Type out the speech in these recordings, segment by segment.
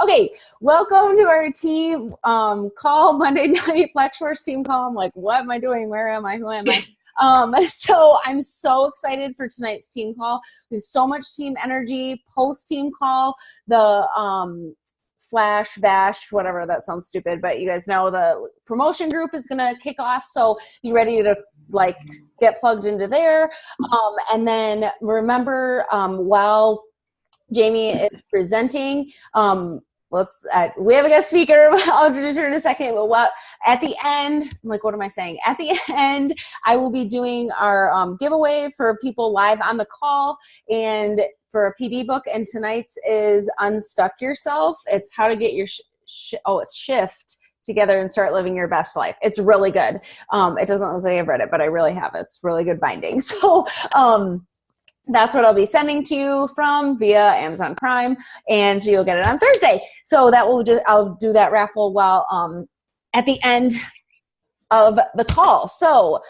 Okay, welcome to our team call, Monday night Flex Force team call. I'm like, what am I doing? Where am I? Who am I? So I'm so excited for tonight's team call. There's so much team energy, post-team call, the flash bash, whatever, that sounds stupid, but you guys know the promotion group is going to kick off, so be ready to get plugged into there. And then remember, while Jamie is presenting, we have a guest speaker. I'll introduce her in a second. But at the end, what am I saying? At the end, I will be doing our giveaway for people live on the call and for a PD book. And tonight's is Unstuck Yourself. It's how to get your shift together and start living your best life. It's really good. It doesn't look like I've read it, but I really have. It's really good binding. So, that's what I'll be sending to you from via Amazon Prime, and so you'll get it on Thursday. So I'll do that raffle while at the end of the call. So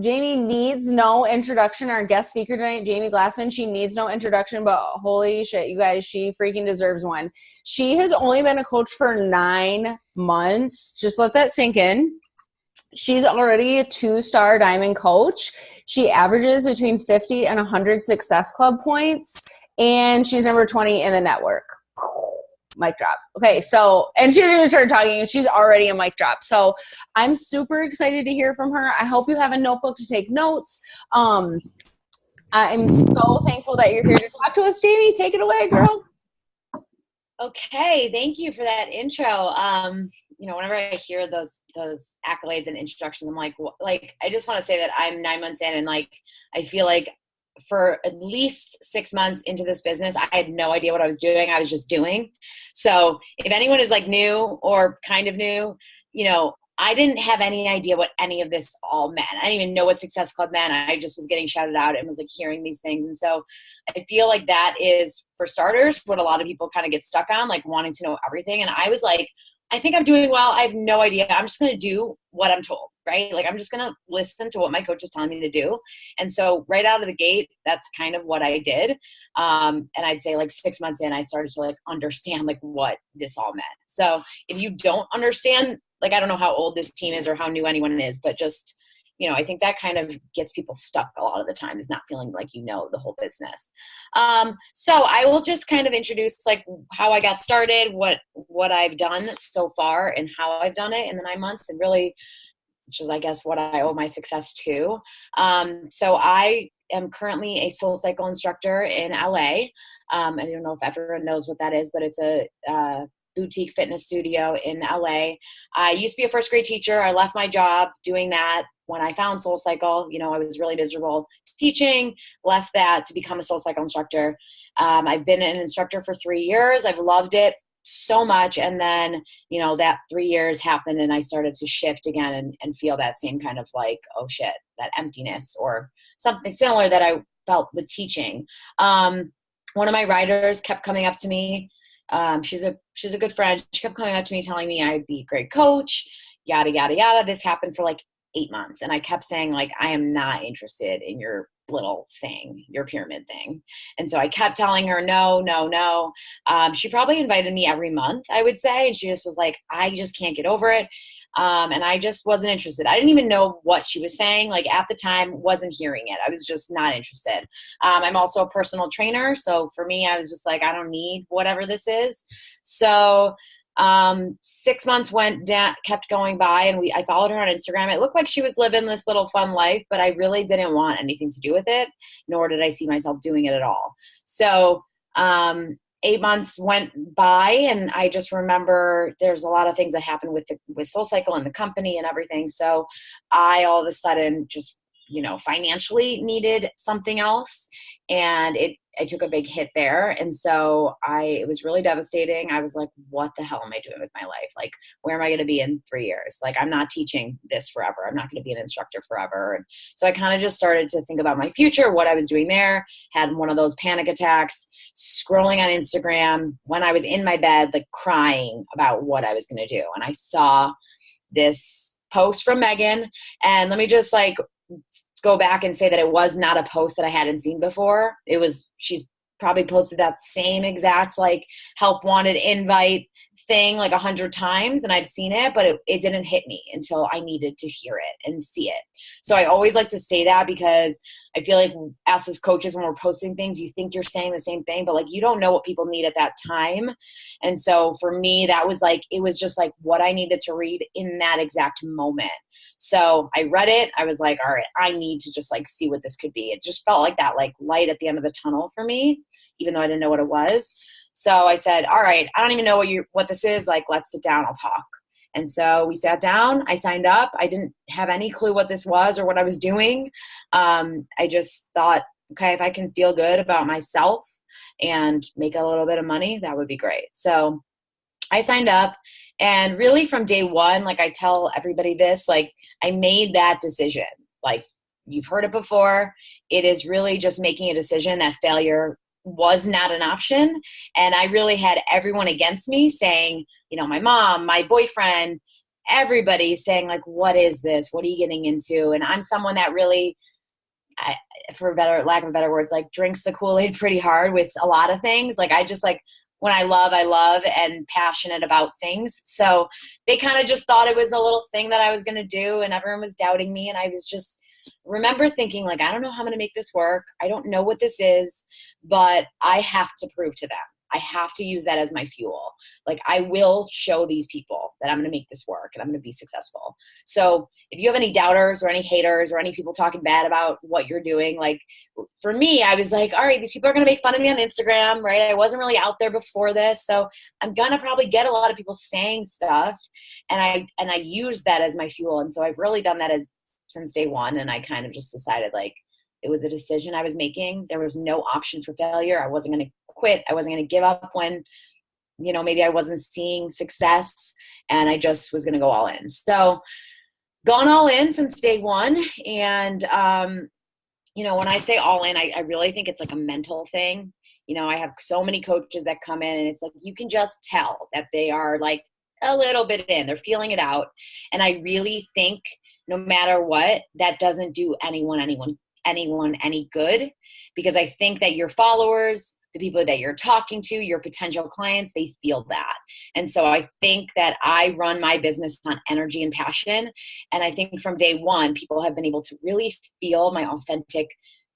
Jamie needs no introduction. Our guest speaker tonight, Jamie Glassman, she needs no introduction, but holy shit, you guys, she freaking deserves one. She has only been a coach for 9 months. Just let that sink in. She's already a 2-star diamond coach. She averages between 50 and 100 Success Club points, and she's number 20 in the network. Mic drop. Okay, so, and she didn't even start talking, and she's already a mic drop. So I'm super excited to hear from her. I hope you have a notebook to take notes. I'm so thankful that you're here to talk to us. Jamie, take it away, girl. Okay, thank you for that intro. Whenever I hear those accolades and introductions, I'm like, I just want to say that I'm 9 months in, and I feel like for at least 6 months into this business, I had no idea what I was doing. I was just doing. So if anyone is new or kind of new, I didn't have any idea what any of this all meant. I didn't even know what Success Club meant. I just was getting shouted out and was hearing these things. And so I feel like that is, for starters, what a lot of people kind of get stuck on, wanting to know everything. And I was I think I'm doing well. I have no idea. I'm just going to do what I'm told, right? I'm just going to listen to what my coach is telling me to do. And so right out of the gate, that's kind of what I did. And I'd say 6 months in, I started to understand what this all meant. So if you don't understand, I don't know how old this team is or how new anyone is, but just, I think that kind of gets people stuck a lot of the time, is not feeling the whole business. So I will just kind of introduce how I got started, what I've done so far and how I've done it in the 9 months, and really, which is, I guess, what I owe my success to. So I am currently a SoulCycle instructor in LA. I don't know if everyone knows what that is, but it's a boutique fitness studio in LA. I used to be a first grade teacher. I left my job doing that when I found SoulCycle. I was really miserable teaching, left that to become a SoulCycle instructor. I've been an instructor for 3 years. I've loved it so much. And then, that 3 years happened and I started to shift again and feel that same kind of oh shit, that emptiness or something similar that I felt with teaching. One of my writers kept coming up to me. She's a good friend. She kept coming up to me telling me I'd be a great coach, yada, yada, yada. This happened for 8 months. And I kept saying I am not interested in your little thing, your pyramid thing. And so I kept telling her, no, no, no. She probably invited me every month, I would say. And she just was I just can't get over it. And I just wasn't interested. I didn't even know what she was saying. At the time, wasn't hearing it. I was just not interested. I'm also a personal trainer. So for me, I was just I don't need whatever this is. So 6 months went down, kept going by, and I followed her on Instagram. It looked like she was living this little fun life, but I really didn't want anything to do with it, nor did I see myself doing it at all. So 8 months went by, and I just remember there's a lot of things that happened with SoulCycle and the company and everything. So I all of a sudden just financially needed something else, and I took a big hit there. And so it was really devastating. I was what the hell am I doing with my life? Where am I going to be in 3 years? I'm not teaching this forever. I'm not going to be an instructor forever. And so I kind of just started to think about my future, what I was doing there, had one of those panic attacks, scrolling on Instagram when I was in my bed, crying about what I was going to do. And I saw this post from Megan, and let me just go back and say that it was not a post that I hadn't seen before. She's probably posted that same exact like help wanted invite thing like 100 times, and I've seen it, but it didn't hit me until I needed to hear it and see it. So I always like to say that, because I feel like us as coaches, when we're posting things, you think you're saying the same thing, but like you don't know what people need at that time. And so for me, that was like, it was just like what I needed to read in that exact moment. So I read it. I was like, all right, I need to just like see what this could be. It just felt like that like light at the end of the tunnel for me, even though I didn't know what it was. So I said, all right, I don't even know what this is. Like, let's sit down. I'll talk. And so we sat down. I signed up. I didn't have any clue what this was or what I was doing. I just thought, okay, if I can feel good about myself and make a little bit of money, that would be great. So I signed up, and really from day one, like I tell everybody this, like I made that decision. Like you've heard it before. It is really just making a decision that failure was not an option. And I really had everyone against me saying, my mom, my boyfriend, everybody saying like, what is this? What are you getting into? And I'm someone that really, for lack of better words, like drinks the Kool-Aid pretty hard with a lot of things. Like I just like, when I love and passionate about things. So they kind of just thought it was a little thing that I was going to do, and everyone was doubting me. And I was just remember thinking like, I don't know how I'm going to make this work. I don't know what this is, but I have to prove to them. I have to use that as my fuel. Like I will show these people that I'm going to make this work and I'm going to be successful. So if you have any doubters or any haters or any people talking bad about what you're doing, like for me, I was like, all right, these people are going to make fun of me on Instagram, right? I wasn't really out there before this. So I'm going to probably get a lot of people saying stuff, and I use that as my fuel. And so I've really done that since day one. And I kind of just decided like it was a decision I was making. There was no option for failure. I wasn't going to quit. I wasn't going to give up when, maybe I wasn't seeing success, and I just was going to go all in. So gone all in since day one. And, when I say all in, I really think it's like a mental thing. I have so many coaches that come in, and it's like, you can just tell that they are like a little bit in, they're feeling it out. And I really think no matter what, that doesn't do anyone any good, because I think that your followers, the people that you're talking to, your potential clients, they feel that. And so I think that I run my business on energy and passion. And I think from day one, people have been able to really feel my authentic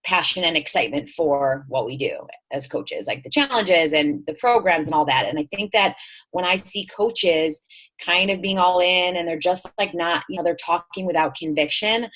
passion and excitement for what we do as coaches, like the challenges and the programs and all that. And I think that when I see coaches kind of being all in and they're just like not, they're talking without conviction,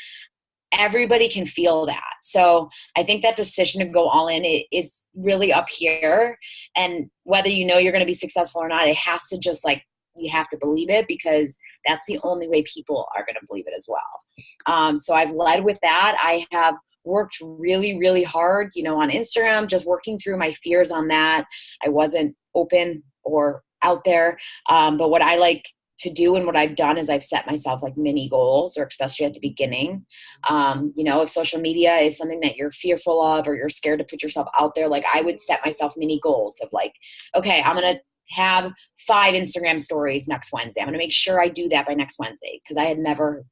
everybody can feel that. So I think that decision to go all in is really up here. And whether you're going to be successful or not, it has to just like, you have to believe it, because that's the only way people are going to believe it as well. So I've led with that. I have worked really, really hard, on Instagram, just working through my fears on that. I wasn't open or out there. But what I like to do and what I've done is I've set myself like mini goals, or especially at the beginning. If social media is something that you're fearful of or you're scared to put yourself out there, like I would set myself mini goals of like, okay, I'm going to have 5 Instagram stories next Wednesday. I'm going to make sure I do that by next Wednesday, because I had never,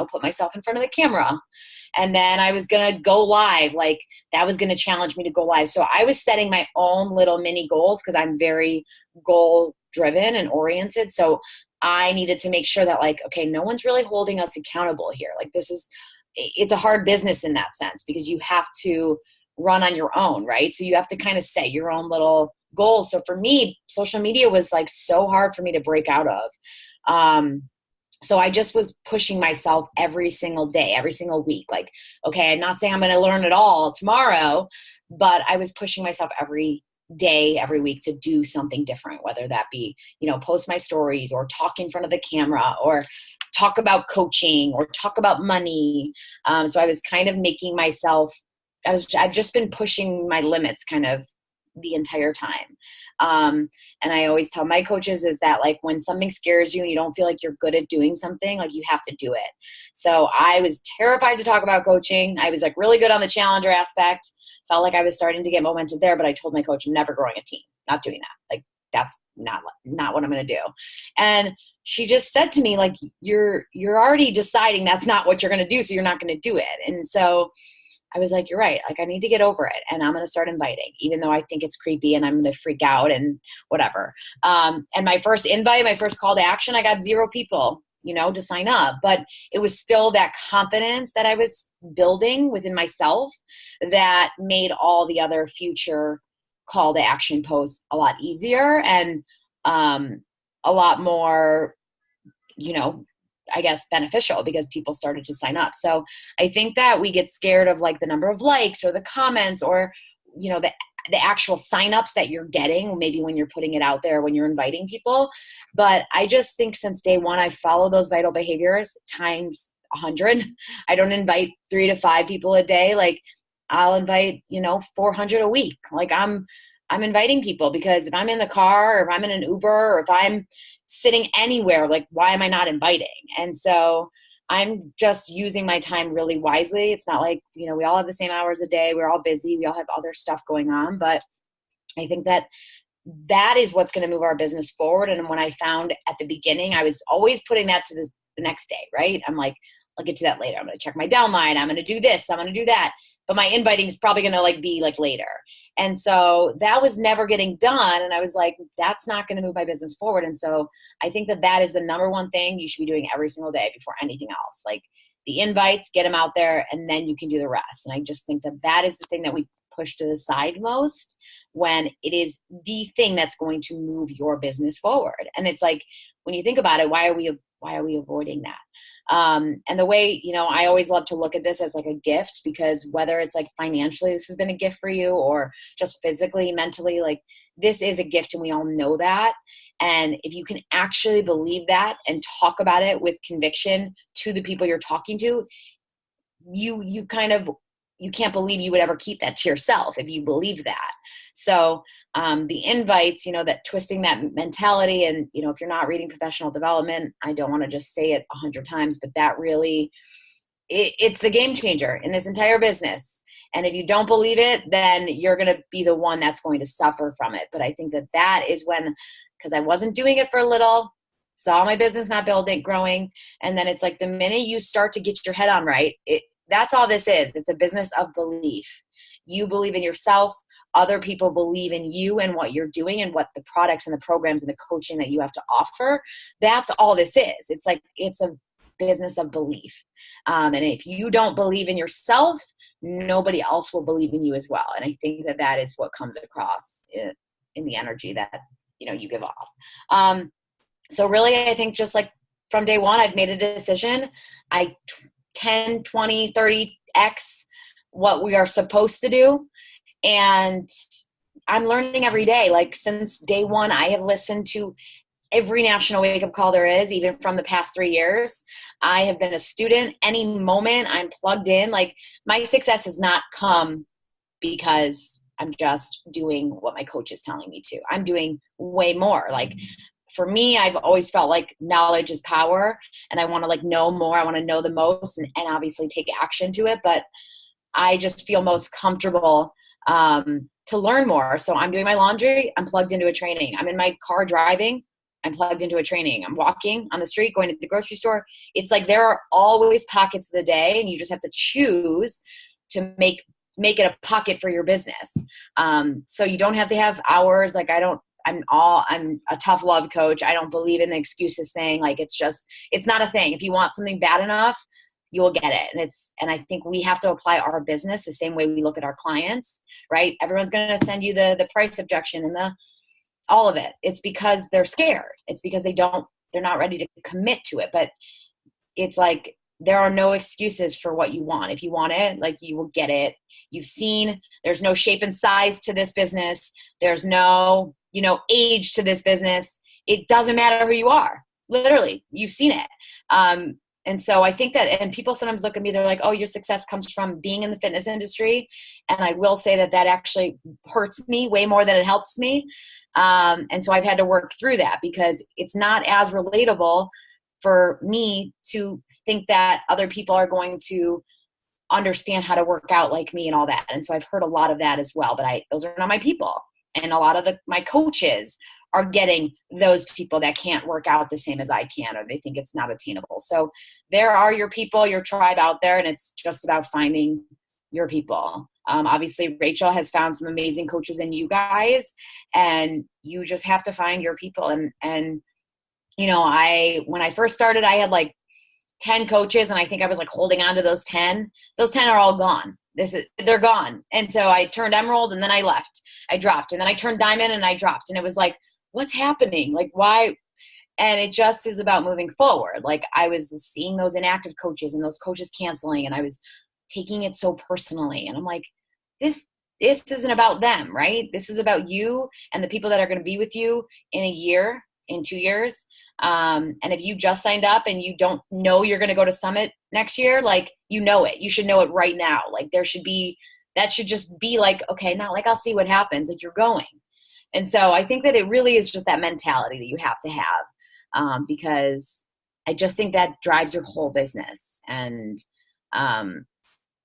put myself in front of the camera. And then I was going to go live. Like that was going to challenge me to go live. So I was setting my own little mini goals, because I'm very goal driven and oriented. So I needed to make sure that like, okay, no one's really holding us accountable here. Like it's a hard business in that sense, because you have to run on your own, right? So you have to kind of set your own little goals. So for me, social media was like so hard for me to break out of. So I just was pushing myself every single day, every single week. Like, okay, I'm not saying I'm going to learn it all tomorrow, but I was pushing myself every day, every week to do something different, whether that be, post my stories or talk in front of the camera or talk about coaching or talk about money. So I was kind of making myself, I've just been pushing my limits kind of the entire time. And I always tell my coaches is that like when something scares you and you don't feel like you're good at doing something, like you have to do it. So I was terrified to talk about coaching. I was like really good on the challenger aspect. Felt like I was starting to get momentum there, but I told my coach, I'm never growing a team, not doing that. Like that's not what I'm going to do. And she just said to me, like, you're already deciding that's not what you're going to do. So you're not going to do it. And so I was like, you're right. Like, I need to get over it, and I'm going to start inviting, even though I think it's creepy and I'm going to freak out and whatever. And my first invite, my first call to action, I got 0 people, to sign up, but it was still that confidence that I was building within myself that made all the other future call to action posts a lot easier and a lot more, I guess, beneficial, because people started to sign up. So I think that we get scared of like the number of likes or the comments or, the actual signups that you're getting, maybe when you're putting it out there, when you're inviting people. But I just think since day one, I follow those vital behaviors times 100. I don't invite 3 to 5 people a day. Like, I'll invite, 400 a week. Like, I'm inviting people, because if I'm in the car or if I'm in an Uber or if I'm sitting anywhere, like, why am I not inviting? And so I'm just using my time really wisely. It's not like, we all have the same hours a day. We're all busy. We all have other stuff going on. But I think that is what's going to move our business forward. And when I found at the beginning, I was always putting that to the next day, right? I'm like, I'll get to that later. I'm going to check my downline. I'm going to do this. I'm going to do that. But my inviting is probably going to be later. And so that was never getting done. And I was like, that's not going to move my business forward. And so I think that is the number one thing you should be doing every single day before anything else. Like, the invites, get them out there, and then you can do the rest. And I just think that is the thing that we push to the side most, when it is the thing that's going to move your business forward. And it's like, when you think about it, why are we avoiding that? And the way, I always love to look at this as like a gift, because whether it's like financially, this has been a gift for you, or just physically, mentally, like, this is a gift, and we all know that. And if you can actually believe that and talk about it with conviction to the people you're talking to, you can't believe you would ever keep that to yourself if you believe that. So the invites, that twisting that mentality, and, if you're not reading professional development, I don't want to just say it 100 times, but that really, it's the game changer in this entire business. And if you don't believe it, then you're going to be the one that's going to suffer from it. But I think that is when, because I wasn't doing it for a little, saw my business not growing. And then it's like, the minute you start to get your head on right, that's all this is. It's a business of belief. You believe in yourself. Other people believe in you and what you're doing and what the products and the programs and the coaching that you have to offer. That's all this is. It's like, it's a business of belief. And if you don't believe in yourself, nobody else will believe in you as well. And I think that is what comes across in the energy that, you give off. So really, I think just like from day one, I've made a decision. 10, 20, 30x what we are supposed to do. And I'm learning every day. Like, since day one, I have listened to every national wake-up call there is, even from the past 3 years. I have been a student. Any moment I'm plugged in. Like, my success has not come because I'm just doing what my coach is telling me to. I'm doing way more. Like, for me, I've always felt like knowledge is power, and I want to know more. I want to know the most and obviously take action to it. But I just feel most comfortable to learn more. So I'm doing my laundry. I'm plugged into a training. I'm in my car driving. I'm plugged into a training. I'm walking on the street, going to the grocery store. It's like, there are always pockets of the day, and you just have to choose to make it a pocket for your business. So you don't have to have hours. Like, I'm a tough love coach. I don't believe in the excuses thing. Like, it's not a thing. If you want something bad enough, you will get it. And I think we have to apply our business the same way we look at our clients, right? Everyone's going to send you the price objection and all of it. It's because they're scared. It's because they're not ready to commit to it. But it's like, there are no excuses for what you want. If you want it, like, you will get it. You've seen, there's no shape and size to this business. There's no, age to this business. It doesn't matter who you are. Literally, you've seen it. And so I think that, and people sometimes look at me, they're like, oh, your success comes from being in the fitness industry. And I will say that actually hurts me way more than it helps me. And so I've had to work through that, because it's not as relatable for me to think that other people are going to understand how to work out like me and all that. And so I've heard a lot of that as well, but those are not my people. And a lot of my coaches are getting those people that can't work out the same as I can, or they think it's not attainable. So there are your people, your tribe out there, and it's just about finding your people. Obviously Rachel has found some amazing coaches in you guys, and you just have to find your people. And, you know, when I first started, I had like 10 coaches, and I think I was like holding on to those 10. Those 10 are all gone. They're gone. And so I turned emerald, and then I left. I dropped, and then I turned diamond, and I dropped. And it was like, what's happening? Like, why? And it just is about moving forward. Like, I was seeing those inactive coaches and those coaches canceling, and I was taking it so personally. And I'm like, this isn't about them, right? This is about you and the people that are going to be with you in a year, in 2 years. And if you just signed up and you don't know you're going to go to Summit next year, like, you know it. You should know it right now. Like, that should just be like, okay, now, like, I'll see what happens. Like, you're going. And so I think that it really is just that mentality that you have to have, because I just think that drives your whole business. And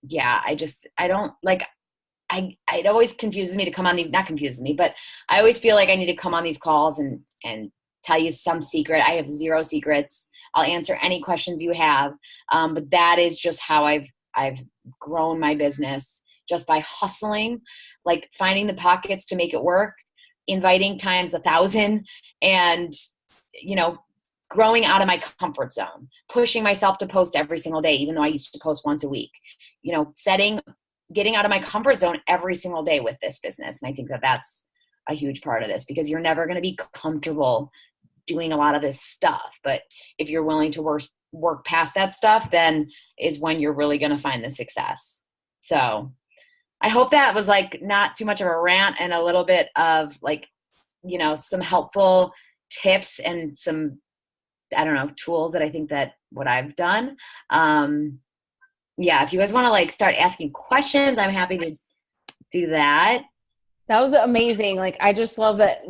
yeah, it always confuses me to come on these, not confuses me, but I always feel like I need to come on these calls and tell you some secret. I have zero secrets. I'll answer any questions you have. But that is just how I've grown my business, just by hustling, like finding the pockets to make it work, inviting times 1,000, and, you know, growing out of my comfort zone, pushing myself to post every single day, even though I used to post once a week, you know, getting out of my comfort zone every single day with this business. And I think that that's a huge part of this, because you're never going to be comfortable doing a lot of this stuff. But if you're willing to work past that stuff, then is when you're really going to find the success. So I hope that was like not too much of a rant, and a little bit of like, you know, some helpful tips and some, I don't know, tools that I think that what I've done. Yeah, if you guys want to like start asking questions, I'm happy to do that. That was amazing. Like, I just love that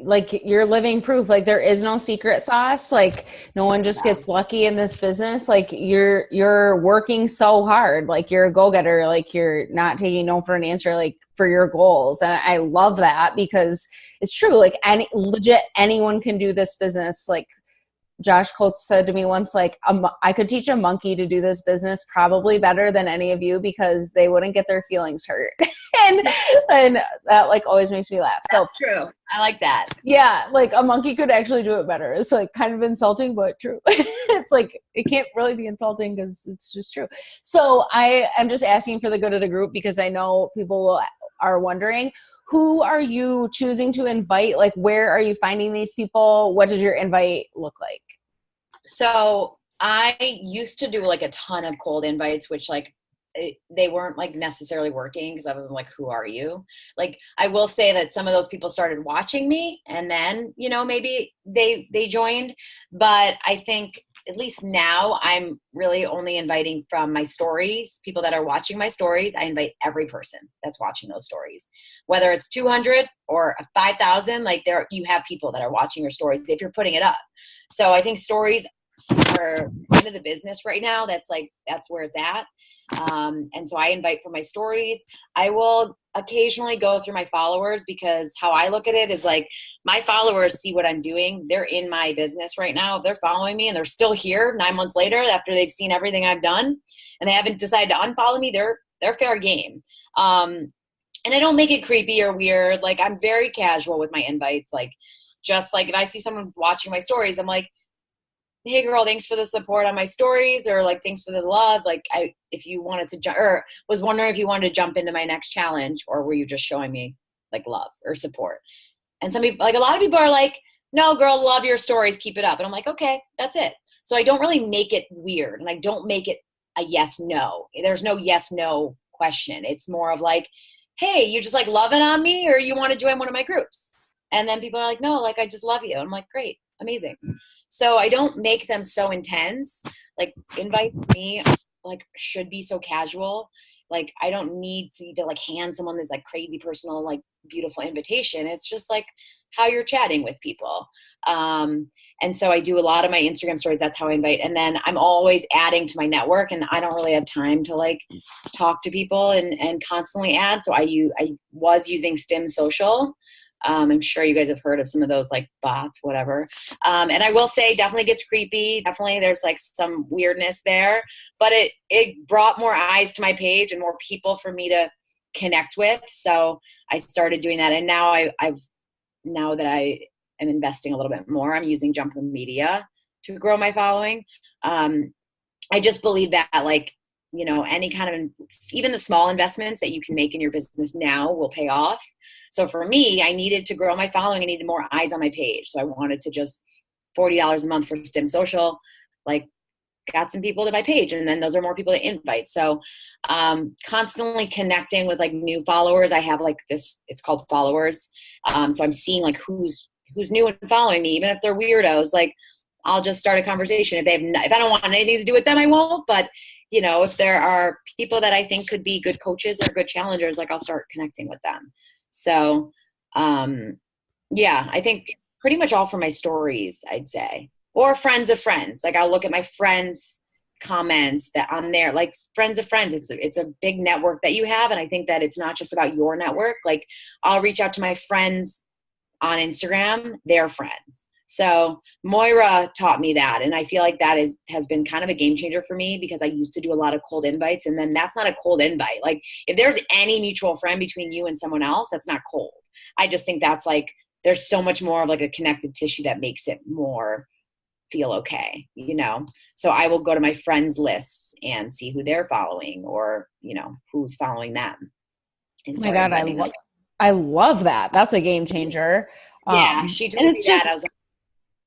like, you're living proof. Like, there is no secret sauce. Like, no one just gets lucky in this business. Like, you're working so hard. Like, you're a go-getter. Like, you're not taking no for an answer, like, for your goals. And I love that, because it's true. Like, legit anyone can do this business. Like, Josh Coates said to me once, like, I could teach a monkey to do this business probably better than any of you, because they wouldn't get their feelings hurt. and that like always makes me laugh. That's true. I like that. Yeah, like a monkey could actually do it better. It's like kind of insulting, but true. It's like, it can't really be insulting because it's just true. So I am just asking for the good of the group, because I know people are wondering, who are you choosing to invite? Like, where are you finding these people? What does your invite look like? So I used to do like a ton of cold invites, which like they weren't like necessarily working, because I was like, who are you? Like, I will say that some of those people started watching me, and then, you know, maybe they joined. But I think at least now I'm really only inviting from my stories, people that are watching my stories. I invite every person that's watching those stories, whether it's 200 or 5,000, like you have people that are watching your stories if you're putting it up. So I think stories are kind of the business right now. That's where it's at. And so I invite for my stories. I will occasionally go through my followers, because how I look at it is like, my followers see what I'm doing. They're in my business right now. If they're following me and they're still here 9 months later after they've seen everything I've done, and they haven't decided to unfollow me, they're fair game. And I don't make it creepy or weird. Like, I'm very casual with my invites. Like, just like if I see someone watching my stories, I'm like, hey girl, thanks for the support on my stories, or like, thanks for the love. Like, if you wanted to or was wondering if you wanted to jump into my next challenge, or were you just showing me like love or support? And some people, like a lot of people are like, no girl, love your stories, keep it up. And I'm like, okay, that's it. So I don't really make it weird, and I don't make it a yes, no. There's no yes, no question. It's more of like, hey, you just like loving on me, or you want to join one of my groups? And then people are like, no, like, I just love you. And I'm like, great, amazing. So I don't make them so intense. Like, invite me like should be so casual. Like, I don't need to like hand someone this like crazy personal, like beautiful invitation. It's just like how you're chatting with people. And so I do a lot of my Instagram stories. That's how I invite. And then I'm always adding to my network, and I don't really have time to like talk to people and constantly add. So I was using Stim Social, I'm sure you guys have heard of some of those like bots, whatever. And I will say definitely gets creepy. Definitely there's like some weirdness there, but it brought more eyes to my page and more people for me to connect with. So I started doing that. And now now that I am investing a little bit more, I'm using Jumper Media to grow my following. I just believe that like, you know, any kind of, even the small investments that you can make in your business now will pay off. So for me, I needed to grow my following. I needed more eyes on my page. So I wanted to just $40 a month for Stim Social, like got some people to my page, and then those are more people to invite. So constantly connecting with like new followers. I have like this, it's called followers. So I'm seeing like who's new and following me, even if they're weirdos. Like I'll just start a conversation. If I don't want anything to do with them, I won't. But you know, if there are people that I think could be good coaches or good challengers, like I'll start connecting with them. So, yeah, I think pretty much all for my stories, I'd say, or friends of friends. Like I'll look at my friends' comments that on there, like friends of friends. It's a big network that you have. And I think that it's not just about your network. Like I'll reach out to my friends on Instagram, their friends. So Moira taught me that. And I feel like that has been kind of a game changer for me, because I used to do a lot of cold invites, and then that's not a cold invite. Like if there's any mutual friend between you and someone else, that's not cold. I just think that's like, there's so much more of like a connective tissue that makes it more feel okay, you know? So I will go to my friends lists and see who they're following, or, you know, who's following them. And Oh my God, I love that. That's a game changer. Yeah, she told and me it's that. just, I was like,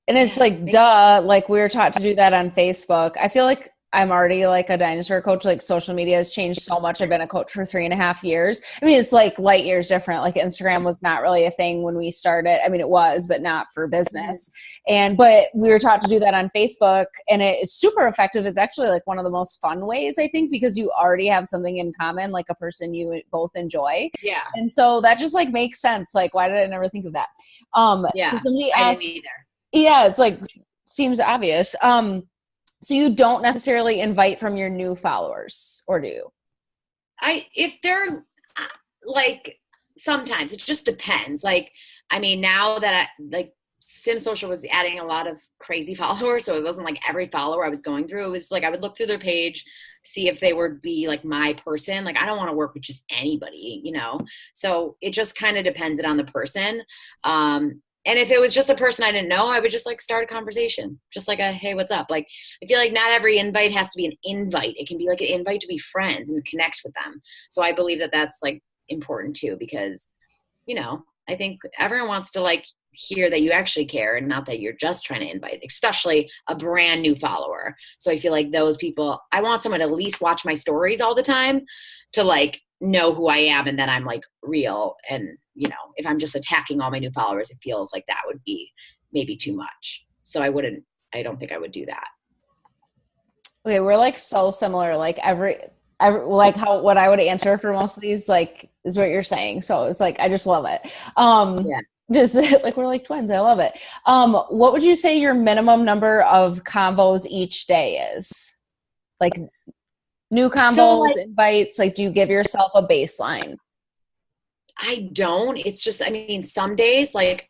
and it's like, duh, like we were taught to do that on Facebook. I feel like I'm already like a dinosaur coach. Like social media has changed so much. I've been a coach for 3.5 years. I mean, it's like light years different. Like Instagram was not really a thing when we started. I mean, it was, but not for business. But we were taught to do that on Facebook, and it is super effective. It's actually like one of the most fun ways, I think, because you already have something in common, like a person you both enjoy. yeah. And so that just like makes sense. Like, why did I never think of that? Yeah, So somebody I asked, didn't either. yeah, it's like, seems obvious. So you don't necessarily invite from your new followers, or do you? If they're like, sometimes it just depends. Like, I mean, now that like Sim Social was adding a lot of crazy followers, so it wasn't like every follower I was going through. It was like I would look through their page, see if they would be like my person. Like I don't want to work with just anybody, you know? So it just kind of depended on the person. And if it was just a person I didn't know, I would just like start a conversation, just like a, hey, what's up? Like, I feel like not every invite has to be an invite. It can be like an invite to be friends and connect with them. So I believe that that's like important too, because, you know, I think everyone wants to like hear that you actually care and not that you're just trying to invite, especially a brand new follower. So I feel like those people, I want someone to at least watch my stories all the time to like know who I am, and that I'm like real. And, you know, if I'm just attacking all my new followers, it feels like that would be maybe too much. So I don't think I would do that. Okay, we're like so similar. Like every like how what I would answer for most of these like is what you're saying. So it's like I just love it. Yeah. Just like we're like twins. I love it. What would you say your minimum number of combos each day is? Like new combos, So like, invites, like do you give yourself a baseline? I don't. It's just, I mean, some days I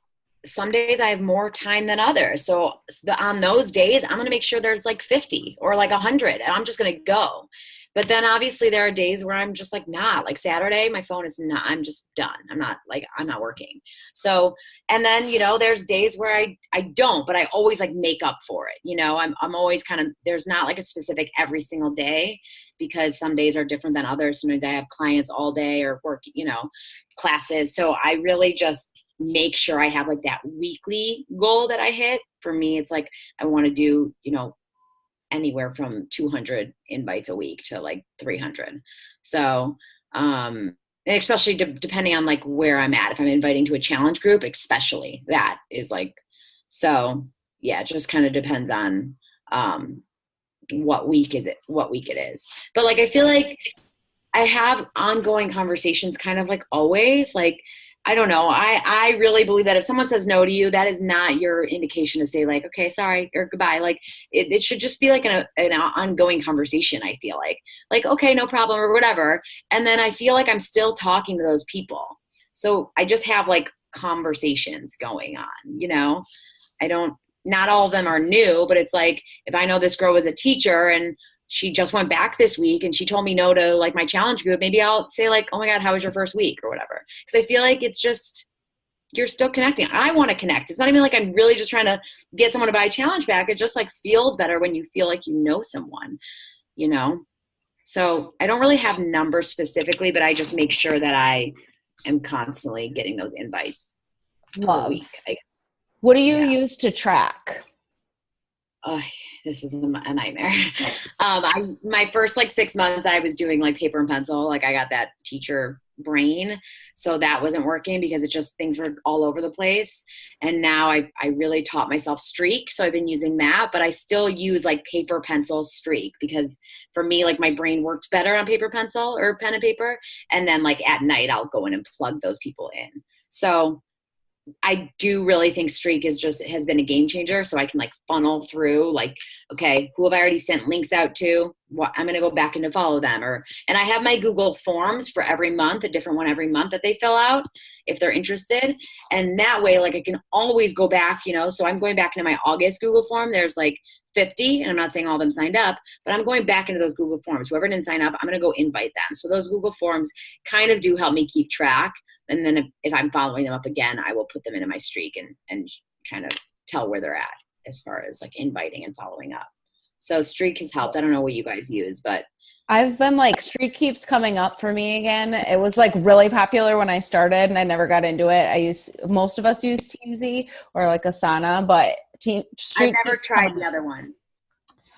have more time than others. So on those days, I'm going to make sure there's like 50 or like 100, and I'm just going to go. But then obviously there are days where I'm just like, not like Saturday, my phone is not, I'm just done. I'm not working. So, and then, you know, there's days where I don't, but I always like make up for it. You know, I'm always kind of, there's not like a specific every single day, because some days are different than others. Sometimes I have clients all day or work, you know, classes. So I really just make sure I have like that weekly goal that I hit. For me, it's like, I want to do, you know, anywhere from 200 invites a week to like 300. So, and especially depending on like where I'm at, if I'm inviting to a challenge group, especially that is like, so yeah, it just kind of depends on, what week it is. But like, I feel like I have ongoing conversations kind of like always. Like, I don't know. I really believe that if someone says no to you, that is not your indication to say like, okay, sorry, or goodbye. Like it should just be like an ongoing conversation. I feel like, okay, no problem or whatever. And then I feel like I'm still talking to those people. So I just have like conversations going on, you know? Not all of them are new, but it's like, if I know this girl was a teacher and she just went back this week and she told me no to like my challenge group, maybe I'll say like, oh my God, how was your first week or whatever? Because I feel like it's just, you're still connecting. I want to connect. It's not even like I'm really just trying to get someone to buy a challenge pack. It just like feels better when you feel like you know someone, you know? So I don't really have numbers specifically, but I just make sure that I am constantly getting those invites per week. What do you use to track? Oh, this is a nightmare. My first like 6 months I was doing like paper and pencil. Like I got that teacher brain. So that wasn't working because things were all over the place. And now I really taught myself Streak. So I've been using that, but I still use like paper, pencil, Streak, because for me, like my brain works better on paper, pencil or pen and paper. And then like at night I'll go in and plug those people in. So I do really think Streak has been a game changer. So I can like funnel through like, okay, who have I already sent links out to? I'm going to go back and to follow them. And I have my Google Forms for every month, a different one every month that they fill out if they're interested. And that way, like I can always go back, you know, so I'm going back into my August Google form. There's like 50, and I'm not saying all of them signed up, but I'm going back into those Google Forms. Whoever didn't sign up, I'm going to go invite them. So those Google Forms kind of do help me keep track. And then if I'm following them up again, I will put them into my Streak and kind of tell where they're at as far as like inviting and following up. So Streak has helped. I don't know what you guys use, but I've been like, Streak keeps coming up for me again. It was like really popular when I started and I never got into it. Most of us use TeamZ or like Asana, but Streak, I've never tried the other one.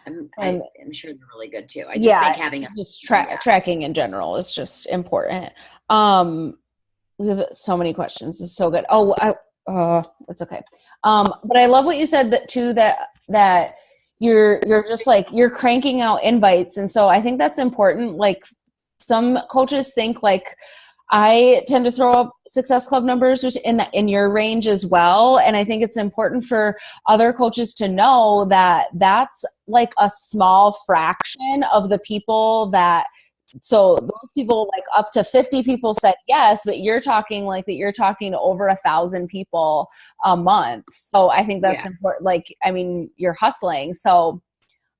I'm sure they're really good too. I just think having tracking in general is just important. We have so many questions. It's so good. That's okay. But I love what you said that you're just like, you're cranking out invites. And so I think that's important. Like some coaches think like, I tend to throw up Success Club numbers, which in your range as well. And I think it's important for other coaches to know that that's like a small fraction of the people so those people, like up to 50 people said yes, but you're talking to over 1,000 people a month. So I think that's important. Like, I mean, you're hustling. So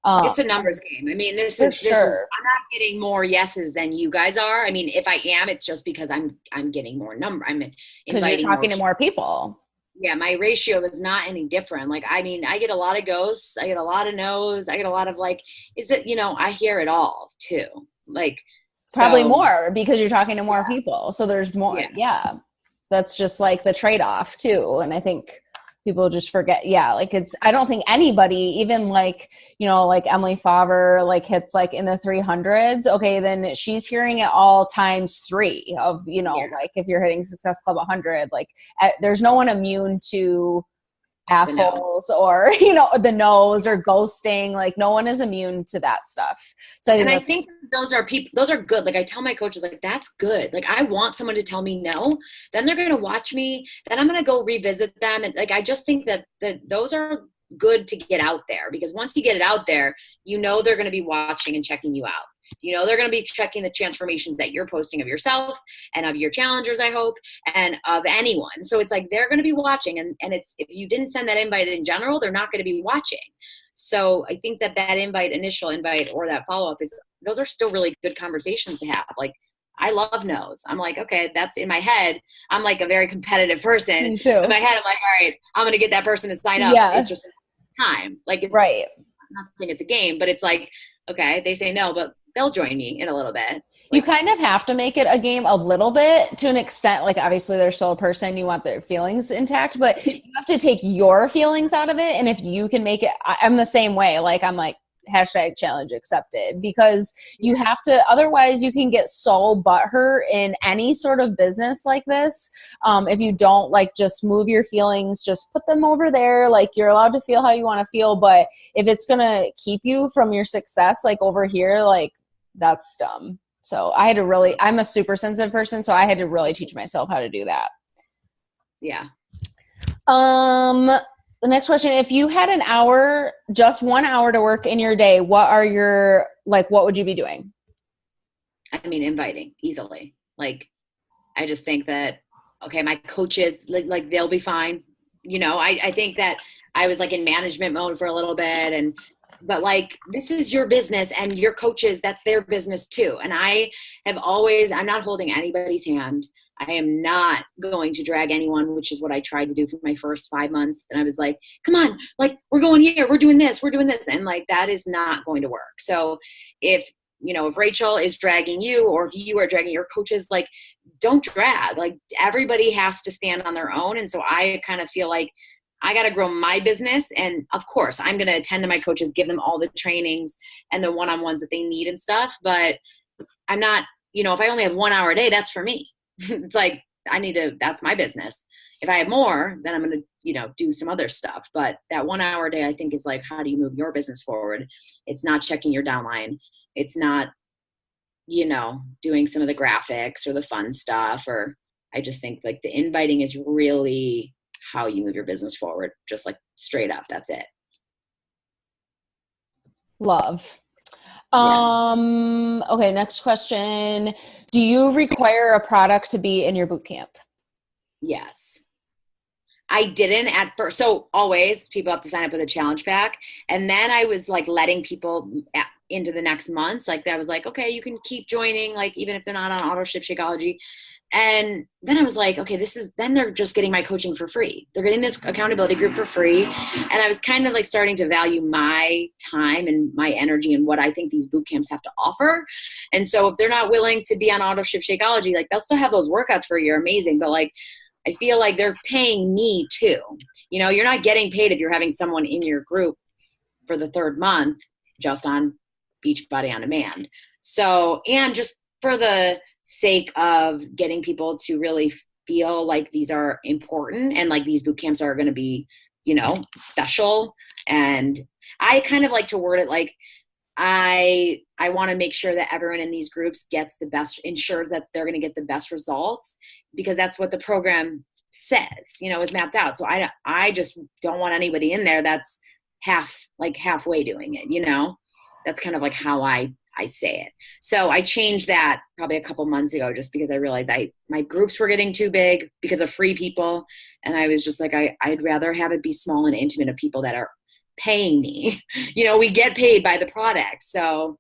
it's a numbers game. I mean, this is, I'm not getting more yeses than you guys are. I mean, if I am, it's just because I'm getting more because you're talking to more people. Yeah. My ratio is not any different. Like, I mean, I get a lot of ghosts. I get a lot of no's. I get a lot of like, I hear it all too. Like probably more because you're talking to more people. So there's more. Yeah. That's just like the trade-off too. And I think people just forget. Yeah. Like I don't think anybody, even like, like Emily Favre, like hits like in the 300s. Okay. Then she's hearing it all times 3 of, like if you're hitting Success Club 100, like there's no one immune to assholes or the no's or ghosting. Like no one is immune to that stuff. So I think those are people, those are good. Like I tell my coaches, like that's good. Like I want someone to tell me no, then they're going to watch me, then I'm going to go revisit them. And like I just think that those are good to get out there, because once you get it out there, they're going to be watching and checking you out. They're going to be checking the transformations that you're posting of yourself and of your challengers, I hope, and of anyone. So it's like they're going to be watching, and it's, if you didn't send that invite in general, they're not going to be watching. So I think that initial invite or that follow-up those are still really good conversations to have. Like I love no's. I'm like, okay, that's in my head. I'm like a very competitive person. Me too. In my head, I'm like, all right, I'm going to get that person to sign up. Yeah. It's just time. Like, right. I'm not saying it's a game, but it's like, okay, they say no, but they'll join me in a little bit. You kind of have to make it a game a little bit to an extent. Like obviously they're still a person, you want their feelings intact, but you have to take your feelings out of it. And if you can make it, I'm the same way. Like I'm like, #challenge accepted, because you have to, otherwise you can get so butthurt in any sort of business like this. If you don't like just move your feelings, just put them over there. Like you're allowed to feel how you want to feel, but if it's going to keep you from your success, like over here, like that's dumb. So I'm a super sensitive person. So I had to really teach myself how to do that. Yeah. The next question, if you had just 1 hour to work in your day, what would you be doing? I mean, inviting easily. Like, I just think that okay, my coaches, like they'll be fine. I think that I was like in management mode for a little bit, but like, this is your business, and your coaches, that's their business too. And I'm not holding anybody's hand. I am not going to drag anyone, which is what I tried to do for my first 5 months. And I was like, come on, like, we're going here, we're doing this. And like, that is not going to work. So if Rachel is dragging you, or if you are dragging your coaches, like, don't drag. Like, everybody has to stand on their own. And so I kind of feel like I got to grow my business. And of course, I'm going to attend to my coaches, give them all the trainings and the one-on-ones that they need and stuff. But I'm not, if I only have 1 hour a day, that's for me. It's like, that's my business. If I have more, then I'm going to, do some other stuff. But that 1 hour a day, I think, is like, how do you move your business forward? It's not checking your downline. It's not, doing some of the graphics or the fun stuff. Or I just think like the inviting is really how you move your business forward. Just like straight up. That's it. Love. Okay. Next question. Do you require a product to be in your boot camp? Yes. I didn't at first. So always people have to sign up with a challenge pack. And then I was like letting people into the next months. Like, that was like, okay, you can keep joining, like, even if they're not on auto ship Shakeology. And then I was like, okay, then they're just getting my coaching for free. They're getting this accountability group for free. And I was kind of like starting to value my time and my energy and what I think these boot camps have to offer. And so if they're not willing to be on auto ship Shakeology, like, they'll still have those workouts for a year. Amazing. But like, I feel like they're paying me too. You're not getting paid if you're having someone in your group for the third month just on Beachbody on Demand. So, and just for the sake of getting people to really feel like these are important and like these boot camps are going to be, special. And I kind of like to word it like, I want to make sure that everyone in these groups gets the best, ensures that they're going to get the best results, because that's what the program says, is mapped out. So I just don't want anybody in there that's halfway doing it, that's kind of like how I say it. So I changed that probably a couple months ago, just because I realized my groups were getting too big because of free people. And I was just like, I'd rather have it be small and intimate of people that are paying me. We get paid by the product. So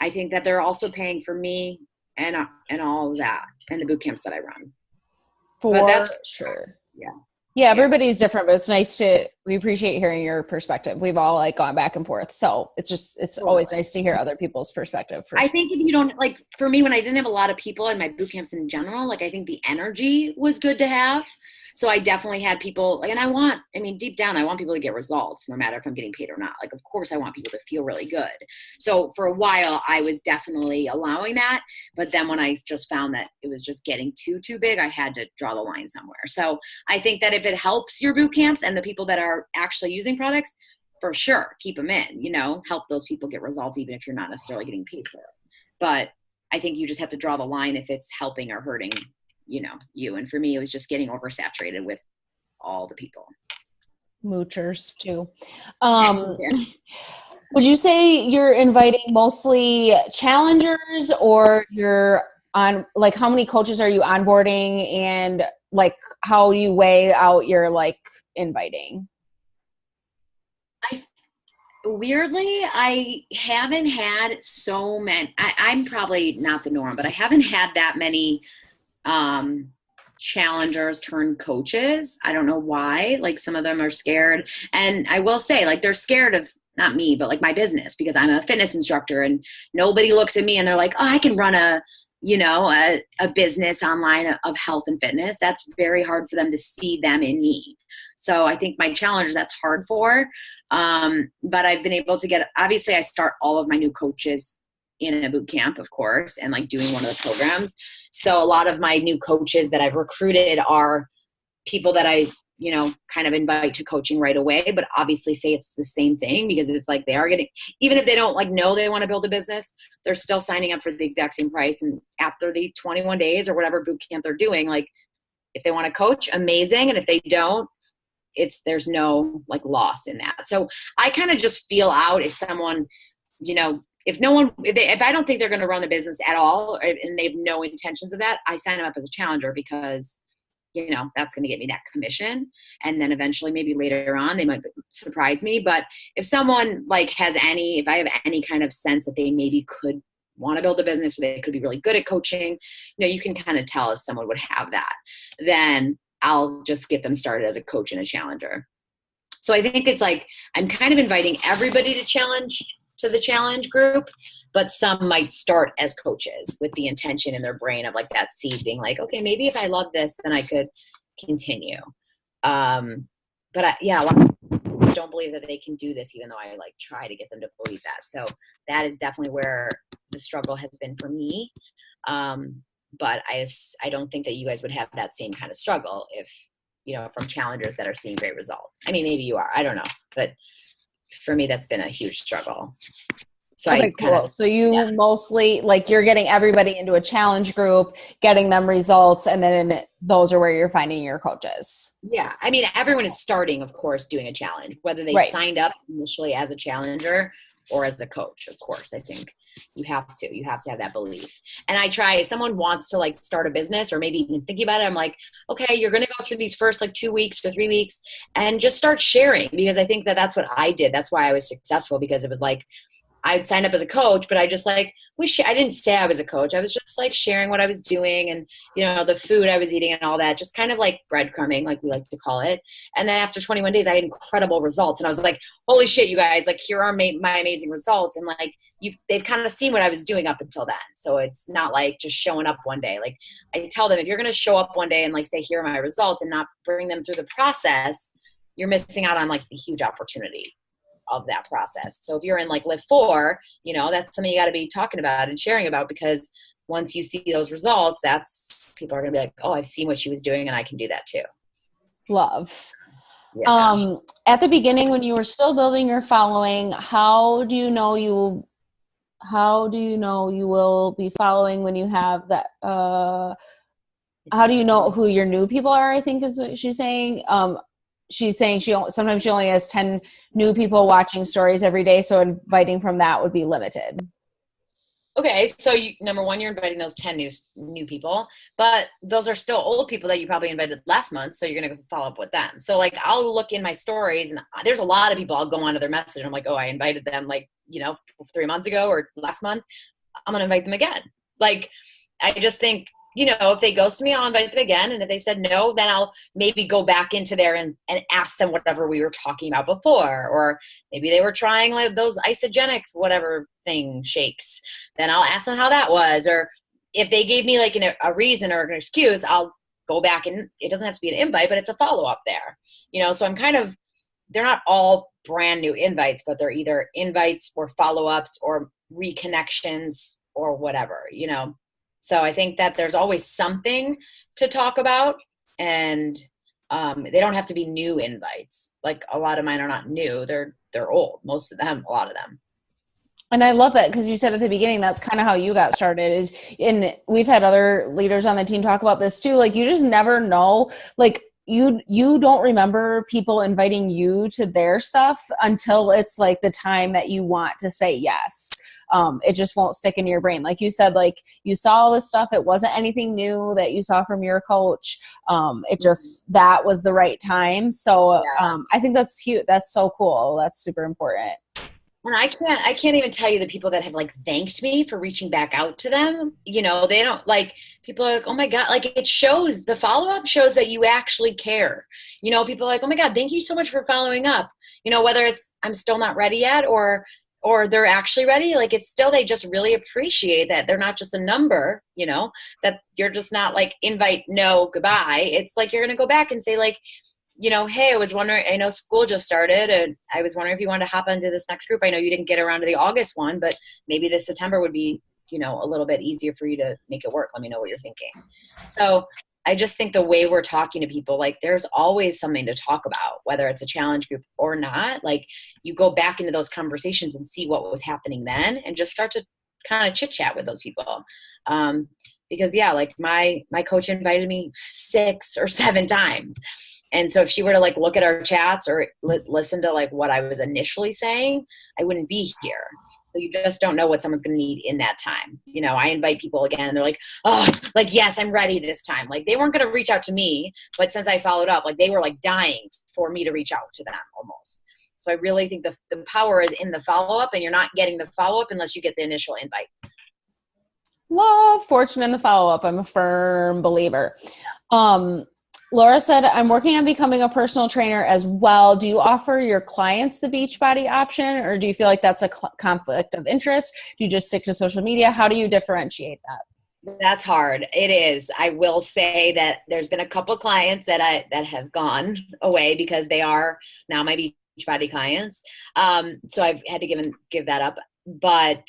I think that they're also paying for me and all of that and the boot camps that I run. For sure. Yeah. Yeah, everybody's different, but we appreciate hearing your perspective. We've all like gone back and forth. So it's always nice to hear other people's perspective. I think if you don't, like, for me, when I didn't have a lot of people in my boot camps in general, like, I think the energy was good to have. So I definitely had people like, and deep down, I want people to get results no matter if I'm getting paid or not. Like, of course I want people to feel really good. So for a while I was definitely allowing that. But then when I just found that it was just getting too big, I had to draw the line somewhere. So I think that if it helps your boot camps and the people that are actually using products, for sure, keep them in, help those people get results, even if you're not necessarily getting paid for it. But I think you just have to draw the line if it's helping or hurting, you. And for me, it was just getting oversaturated with all the people. Moochers too. Would you say you're inviting mostly challengers, or you're on, like, how many coaches are you onboarding, and like, how do you weigh out your like inviting? Weirdly, I haven't had so many. I'm probably not the norm, but I haven't had that many challengers turn coaches. I don't know why. Like, some of them are scared. And I will say, like, they're scared of not me, but like my business, because I'm a fitness instructor and nobody looks at me and they're like, oh, I can run a business online of health and fitness. That's very hard for them to see them in me. So I think my challengers, that's hard for. But I've been able to obviously I start all of my new coaches in a boot camp, of course, and like doing one of the programs. So a lot of my new coaches that I've recruited are people that I, kind of invite to coaching right away, but obviously say it's the same thing, because it's like they are getting, even if they don't like know they want to build a business, they're still signing up for the exact same price. And after the 21 days or whatever boot camp they're doing, like, if they want to coach, amazing. And if they don't, there's no like loss in that. So I kind of just feel out if someone, if I don't think they're going to run the business at all, and they have no intentions of that, I sign them up as a challenger, because that's going to get me that commission. And then eventually maybe later on they might surprise me. But if someone like if I have any kind of sense that they maybe could want to build a business, or they could be really good at coaching, you can kind of tell if someone would have that, then I'll just get them started as a coach and a challenger. So I think it's like, I'm kind of inviting everybody to the challenge group, but some might start as coaches with the intention in their brain of like that seed being like, okay, maybe if I love this, then I could continue. But a lot of people don't believe that they can do this, even though I like try to get them to believe that. So that is definitely where the struggle has been for me. But I don't think that you guys would have that same kind of struggle if, from challengers that are seeing great results. I mean, maybe you are, I don't know, but for me, that's been a huge struggle. So okay, cool. So you mostly like, you're getting everybody into a challenge group, getting them results, and then those are where you're finding your coaches. Yeah. I mean, everyone is starting, of course, doing a challenge, whether they signed up initially as a challenger or as a coach. Of course, I think you have to have that belief. And I try, if someone wants to like start a business or maybe even thinking about it, I'm like, okay, you're going to go through these first like 2 weeks or 3 weeks and just start sharing, because I think that that's what I did. That's why I was successful, because it was like, I'd signed up as a coach, but I just like, I didn't say I was a coach. I was just like sharing what I was doing and, the food I was eating and all that, just kind of like breadcrumbing, like we like to call it. And then after 21 days, I had incredible results. And I was like, holy shit, you guys, like, here are my amazing results. And like, they've kind of seen what I was doing up until then. So it's not like just showing up one day. Like I tell them, if you're going to show up one day and like say, here are my results, and not bring them through the process, you're missing out on like the huge opportunity of that process. So if you're in like live 4, that's something you got to be talking about and sharing about, because once you see those results, people are going to be like, oh, I've seen what she was doing and I can do that too. Love. Yeah. At the beginning, when you were still building your following, how do you know you will be following when you have that, how do you know who your new people are, I think is what she's saying. She's saying sometimes she only has 10 new people watching stories every day, so inviting from that would be limited. Okay, so number one, you're inviting those 10 new people, but those are still old people that you probably invited last month, so you're going to follow up with them. So like, I'll look in my stories, and there's a lot of people, I'll go onto their message, and I'm like, oh, I invited them like, 3 months ago or last month. I'm going to invite them again. Like, I just think, if they ghost me, I'll invite them again. And if they said no, then I'll maybe go back into there and ask them whatever we were talking about before. Or maybe they were trying like those isogenics, whatever thing, shakes. Then I'll ask them how that was. Or if they gave me like a reason or an excuse, I'll go back, and it doesn't have to be an invite, but it's a follow-up there. So I'm they're not all brand new invites, but they're either invites or follow-ups or reconnections or whatever, So I think that there's always something to talk about, and they don't have to be new invites. Like a lot of mine are not new. They're old. Most of them, a lot of them. And I love that, because you said at the beginning, that's kind of how you got started, and we've had other leaders on the team talk about this too. Like, you just never know, like, you don't remember people inviting you to their stuff until it's like the time that you want to say yes. It just won't stick in your brain. Like you said, like, you saw all this stuff. It wasn't anything new that you saw from your coach. It just, that was the right time. So I think that's cute. That's so cool. That's super important. And I can't even tell you the people that have like thanked me for reaching back out to them. They don't like, people are like, oh my God, like it shows, the follow-up shows that you actually care. People are like, oh my God, thank you so much for following up. Whether it's, I'm still not ready yet, or they're actually ready. Like, it's still, they just really appreciate that they're not just a number, that you're just not like invite, no, goodbye. It's like, you're going to go back and say like, hey, I was wondering, I know school just started, and I was wondering if you wanted to hop into this next group. I know you didn't get around to the August one, but maybe this September would be, a little bit easier for you to make it work. Let me know what you're thinking. So I just think the way we're talking to people, like, there's always something to talk about, whether it's a challenge group or not. Like, you go back into those conversations and see what was happening then, and just start to kind of chit chat with those people. Because like my coach invited me 6 or 7 times. And so if she were to like look at our chats or listen to like what I was initially saying, I wouldn't be here. you just don't know what someone's going to need in that time. You know, I invite people again and they're like, oh, like, yes, I'm ready this time. Like they weren't going to reach out to me, but since I followed up, like they were like dying for me to reach out to them almost. So I really think the power is in the follow-up, and you're not getting the follow-up unless you get the initial invite. Love fortune in the follow-up. I'm a firm believer. Laura said, I'm working on becoming a personal trainer as well. Do you offer your clients the Beachbody option, or do you feel like that's a conflict of interest? Do you just stick to social media? How do you differentiate that? That's hard. It is. I will say that there's been a couple clients that have gone away because they are now my Beachbody clients. So I've had to give that up. But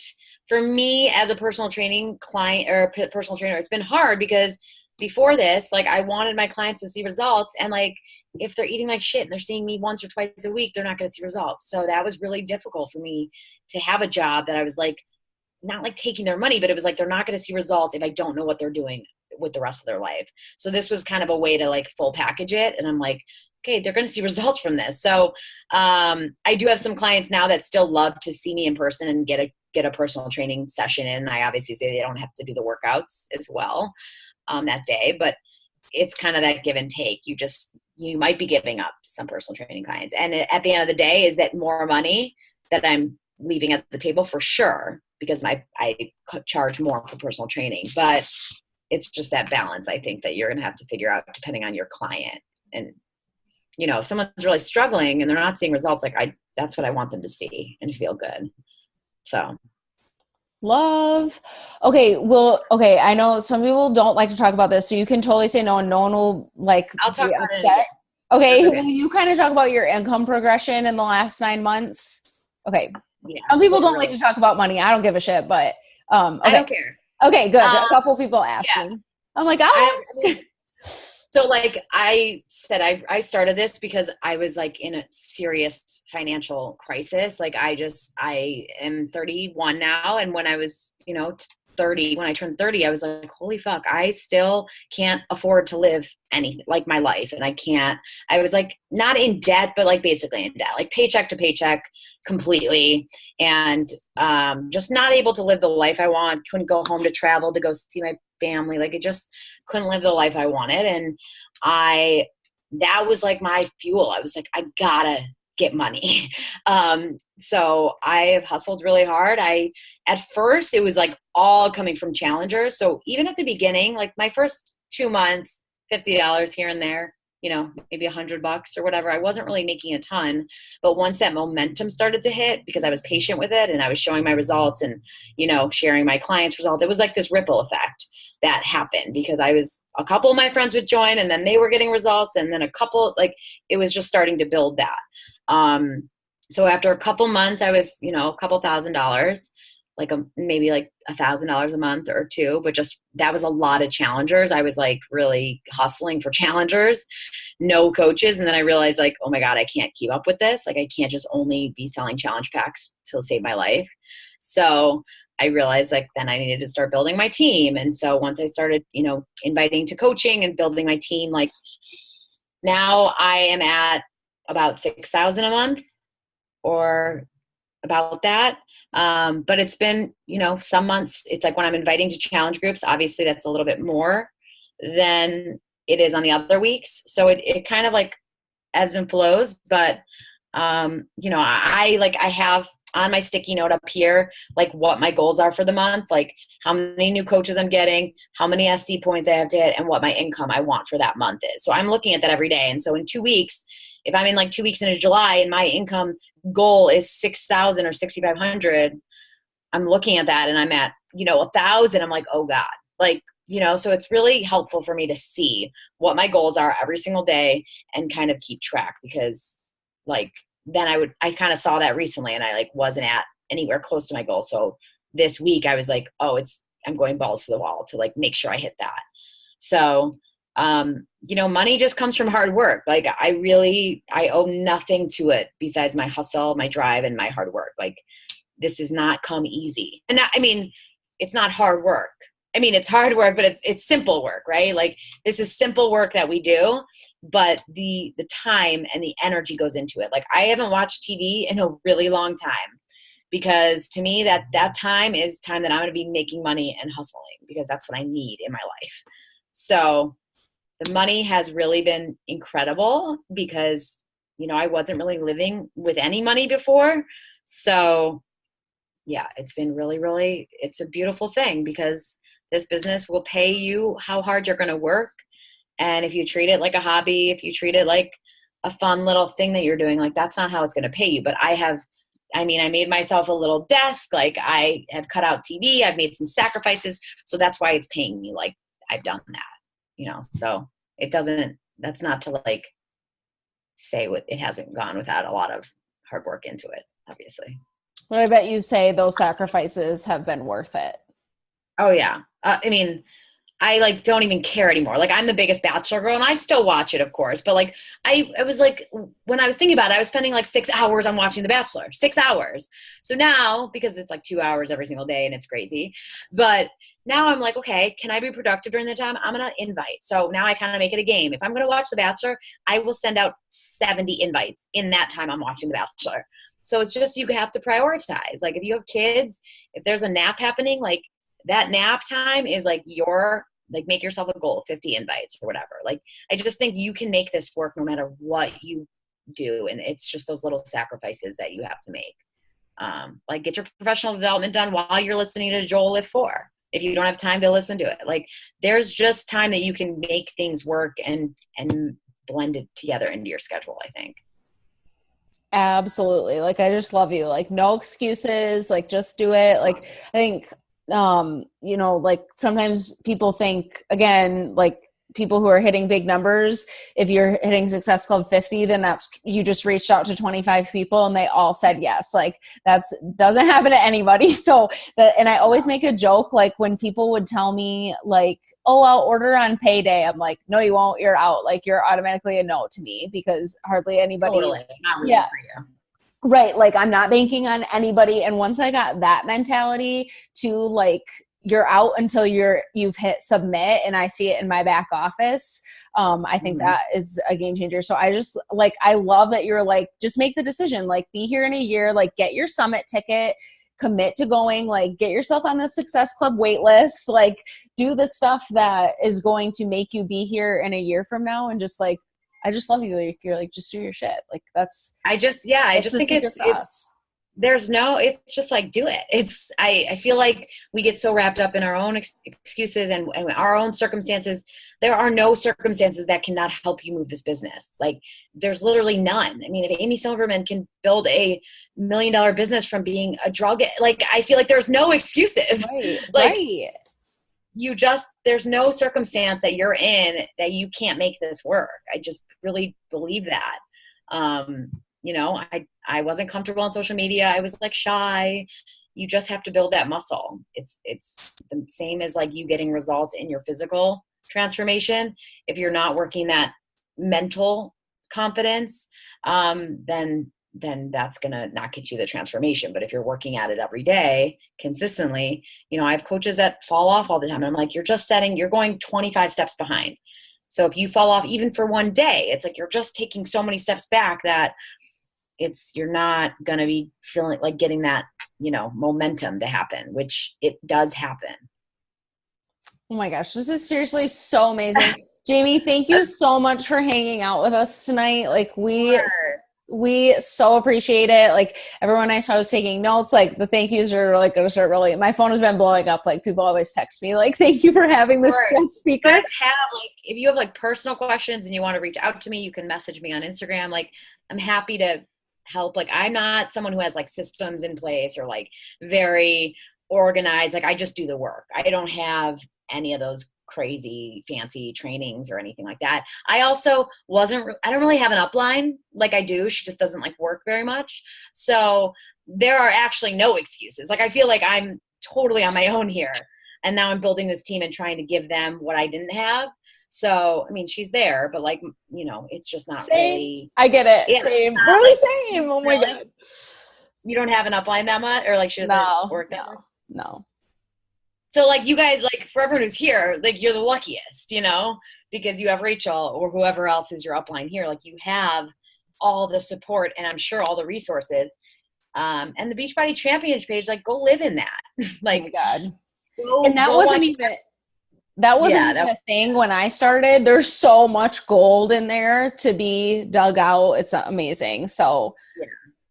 for me as a personal training client or personal trainer, it's been hard because before this, like I wanted my clients to see results, and like if they're eating like shit and they're seeing me once or twice a week, they're not going to see results. So that was really difficult for me to have a job that I was like, not like taking their money, but it was like, they're not going to see results if I don't know what they're doing with the rest of their life. So this was kind of a way to like full package it. And I'm like, okay, they're going to see results from this. So I do have some clients now that still love to see me in person and get a personal training session in. I obviously say they don't have to do the workouts as well that day, but it's kind of that give and take. You might be giving up some personal training clients. And at the end of the day, is that more money that I'm leaving at the table? For sure, because I charge more for personal training, but it's just that balance, I think, that you're going to have to figure out depending on your client. And, you know, if someone's really struggling and they're not seeing results, like that's what I want them to see and feel good. So. Love. Okay. Well, okay. I know some people don't like to talk about this, so you can totally say no and no one will like I'll talk be about upset. it. Okay. Okay. Will you kind of talk about your income progression in the last 9 months? Okay. Yeah, Some people don't like to talk about money. I don't give a shit, but okay. I don't care. Okay, good. A couple people asked yeah. me. I'm like, I mean, so like I said, I started this because I was like in a serious financial crisis. Like I am 31 now. And when I was, 30, when I turned 30, I was like, holy fuck, I still can't afford to live anything like my life. And I was like, not in debt, but like basically in debt, like paycheck to paycheck completely. And just not able to live the life I want. Couldn't go home to travel, to go see my family. Like it just couldn't live the life I wanted. And that was like my fuel. I was like, I gotta get money. So I have hustled really hard. At first it was like all coming from challengers. So even at the beginning, like my first 2 months, $50 here and there, maybe $100 or whatever. I wasn't really making a ton, but once that momentum started to hit, because I was patient with it and I was showing my results and, sharing my clients' results, it was like this ripple effect that happened because a couple of my friends would join and then they were getting results. And then a couple, like it was just starting to build that. So after a couple months, I was, a couple $1,000s, like maybe like $1,000 a month or two, but just, that was a lot of challengers. I was like really hustling for challengers, no coaches. And then I realized like, oh my God, I can't keep up with this. Like I can't just only be selling challenge packs to save my life. So I realized like then I needed to start building my team. And so once I started, inviting to coaching and building my team, like now I am at about 6,000 a month or about that. But it's been, some months it's like when I'm inviting to challenge groups, obviously that's a little bit more than it is on the other weeks. So it kind of like ebbs and flows, but, I have on my sticky note up here, like what my goals are for the month, like how many new coaches I'm getting, how many SC points I have to hit, and what my income I want for that month is. So I'm looking at that every day. And so in 2 weeks, if I'm in like 2 weeks into July and my income goal is 6,000 or 6,500, I'm looking at that and I'm at, 1,000. I'm like, oh God, like, so it's really helpful for me to see what my goals are every single day and kind of keep track, because like, then I kind of saw that recently and I like wasn't at anywhere close to my goal. So this week I was like, I'm going balls to the wall to like make sure I hit that. So, money just comes from hard work. Like I owe nothing to it besides my hustle, my drive, and my hard work. Like this has not come easy. And it's not hard work. It's hard work, but it's simple work, right? Like this is simple work that we do, but the time and the energy goes into it. Like I haven't watched TV in a really long time. because to me that time is time that I'm going to be making money and hustling, because that's what I need in my life. So the money has really been incredible because, you know, I wasn't really living with any money before. So yeah, it's been really, really, it's a beautiful thing because this business will pay you how hard you're going to work. And if you treat it like a hobby, if you treat it like a fun little thing that you're doing, like that's not how it's going to pay you. But I made myself a little desk. Like I have cut out TV. I've made some sacrifices. So that's why it's paying me. Like I've done that, you know, so that's not to like say what it hasn't gone without a lot of hard work into it, obviously. But I bet you say those sacrifices have been worth it. Oh yeah. I like don't even care anymore. Like I'm the biggest Bachelor girl and I still watch it, of course. But like I was like, when I was thinking about it, I was spending like 6 hours on watching The Bachelor, 6 hours. So now, because it's like 2 hours every single day and it's crazy, but now I'm like, okay, can I be productive during the time? I'm going to invite. So now I kind of make it a game. If I'm going to watch The Bachelor, I will send out 70 invites in that time I'm watching The Bachelor. So it's just, you have to prioritize. Like if you have kids, if there's a nap happening, like that nap time is like make yourself a goal, 50 invites or whatever. Like, I just think you can make this work no matter what you do. And it's just those little sacrifices that you have to make. Like get your professional development done while you're listening to Joel Lift 4. If you don't have time to listen to it, like there's just time that you can make things work and blend it together into your schedule, I think. Absolutely. Like, I just love you. Like, no excuses, like just do it. Like, I think, you know, like sometimes people think, again, like people who are hitting big numbers, if you're hitting Success Club 50, then you just reached out to 25 people and they all said yes. Like doesn't happen to anybody. So and I always make a joke, like when people would tell me like, oh, I'll order on payday. I'm like, no, you won't. You're out. Like you're automatically a no to me because hardly anybody. Totally. Not really yeah. For you. Right. Like I'm not banking on anybody. And once I got that mentality to like, you're out until you've hit submit and I see it in my back office. I think that is a game changer. So I just like, I love that you're like, just make the decision, like be here in a year, like get your summit ticket, commit to going, like get yourself on the Success Club wait list, like do the stuff that is going to make you be here in a year from now. And just like, I just love you. Like, you're like, just do your shit. Like I just think it's just like, do it. I feel like we get so wrapped up in our own excuses and our own circumstances. There are no circumstances that cannot help you move this business. Like there's literally none. I mean, if Amy Silverman can build $1 million business from being a drug, like I feel like there's no excuses. Right. Like, right. There's no circumstance that you're in that you can't make this work. I just really believe that. You know, I wasn't comfortable on social media. I was like shy. You just have to build that muscle. It's the same as like you getting results in your physical transformation. If you're not working that mental confidence, then that's going to not get you the transformation. But if you're working at it every day consistently, you know, I have coaches that fall off all the time. And I'm like, you're going 25 steps behind. So if you fall off even for one day, it's like, you're just taking so many steps back that you're not going to be feeling like getting that, you know, momentum to happen, which it does happen. Oh my gosh, this is seriously so amazing. Jamie, thank you so much for hanging out with us tonight. Like we so appreciate it. Like everyone I saw was taking notes, like the thank yous are like going to start really, my phone has been blowing up. Like people always text me like, thank you for having this guest speaker. If you have like personal questions and you want to reach out to me, you can message me on Instagram. Like I'm happy to help. Like I'm not someone who has like systems in place or like very organized. Like I just do the work. I don't have any of those crazy fancy trainings or anything like that. I also I don't really have an upline like I do. She just doesn't like work very much. So there are actually no excuses. Like I feel like I'm totally on my own here. And now I'm building this team and trying to give them what I didn't have. So, I mean, she's there, but like, you know, it's just not really. I get it. Yeah, same. Really same. Oh my God. You don't have an upline that much, or like she doesn't work that much? No. So like you guys, like for everyone who's here, like you're the luckiest, you know, because you have Rachel or whoever else is your upline here. Like you have all the support and I'm sure all the resources. And the Beachbody Champions page, like, go live in that. Like, oh my God. go, And that go wasn't watch even, that wasn't Yeah, even a thing when I started. There's so much gold in there to be dug out. It's amazing. So yeah.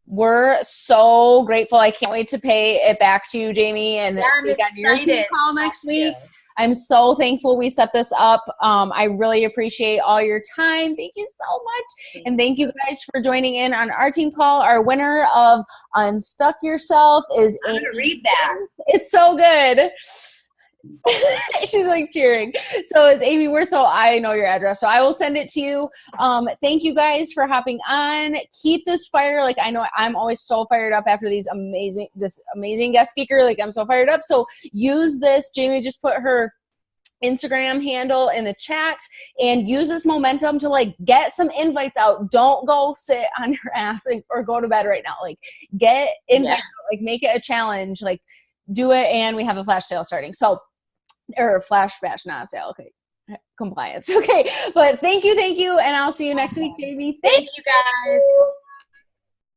we're so grateful. I can't wait to pay it back to you, Jamie, and speak on your team call next week. I'm so thankful we set this up. I really appreciate all your time. Thank you so much. And thank you guys for joining in on our team call. Our winner of Unstuck Yourself is I'm Amy. going to read that. It's so good. She's like cheering. So it's Amy. I know your address, so I will send it to you. Thank you guys for hopping on. Keep this fire. Like, I know I'm always so fired up after this amazing guest speaker. Like, I'm so fired up. So use this. Jamie just put her Instagram handle in the chat and use this momentum to like get some invites out. Don't go sit on your ass or go to bed right now. Like, get invites out. Like, make it a challenge. Like, do it. And we have a flash sale starting. So, or flash bash, not a sale. Okay. Compliance. Okay. But thank you. And I'll see you next week, Jamie. Thank you guys.